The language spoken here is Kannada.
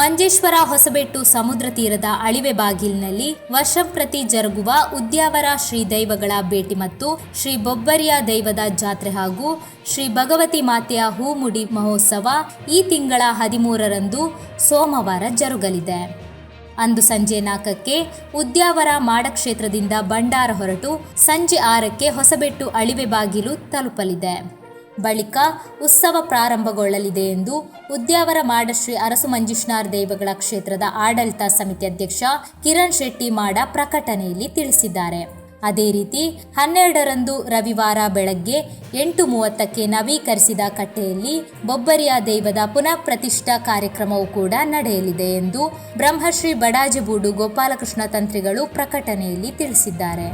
ಮಂಜೇಶ್ವರ ಹೊಸಬೆಟ್ಟು ಸಮುದ್ರ ತೀರದ ಅಳಿವೆ ಬಾಗಿಲಿನಲ್ಲಿ ವರ್ಷಂಪ್ರತಿ ಜರುಗುವ ಉದ್ಯಾವರ ಶ್ರೀ ದೈವಗಳ ಭೇಟಿ ಮತ್ತು ಶ್ರೀ ಬೊಬ್ಬರಿಯ ದೈವದ ಜಾತ್ರೆ ಹಾಗೂ ಶ್ರೀ ಭಗವತಿ ಮಾತೆಯ ಹೂಮುಡಿ ಮಹೋತ್ಸವ ಈ ತಿಂಗಳ 13ರಂದು ಸೋಮವಾರ ಜರುಗಲಿದೆ. ಅಂದು ಸಂಜೆ 4ಕ್ಕೆ ಉದ್ಯಾವರ ಮಾಡಕ್ಷೇತ್ರದಿಂದ ಭಂಡಾರ ಹೊರಟು ಸಂಜೆ 6ಕ್ಕೆ ಹೊಸಬೆಟ್ಟು ಅಳಿವೆ ಬಾಗಿಲು ತಲುಪಲಿದೆ. ಬಳಿಕ ಉತ್ಸವ ಪ್ರಾರಂಭಗೊಳ್ಳಲಿದೆ ಎಂದು ಉದ್ಯಾವರ ಮಾಡಶ್ರೀ ಅರಸು ಮಂಜುನಾಥ ದೈವಗಳ ಕ್ಷೇತ್ರದ ಆಡಳಿತ ಸಮಿತಿ ಅಧ್ಯಕ್ಷ ಕಿರಣ್ ಶೆಟ್ಟಿ ಮಾಡ ಪ್ರಕಟಣೆಯಲ್ಲಿ ತಿಳಿಸಿದ್ದಾರೆ. ಅದೇ ರೀತಿ 12ರಂದು ರವಿವಾರ ಬೆಳಗ್ಗೆ 8:30ಕ್ಕೆ ನವೀಕರಿಸಿದ ಕಟ್ಟೆಯಲ್ಲಿ ಬೊಬ್ಬರಿಯ ದೈವದ ಪುನಃ ಪ್ರತಿಷ್ಠಾ ಕಾರ್ಯಕ್ರಮವೂ ಕೂಡ ನಡೆಯಲಿದೆ ಎಂದು ಬ್ರಹ್ಮಶ್ರೀ ಬಡಾಜಬೂಡು ಗೋಪಾಲಕೃಷ್ಣ ತಂತ್ರಿಗಳು ಪ್ರಕಟಣೆಯಲ್ಲಿ ತಿಳಿಸಿದ್ದಾರೆ.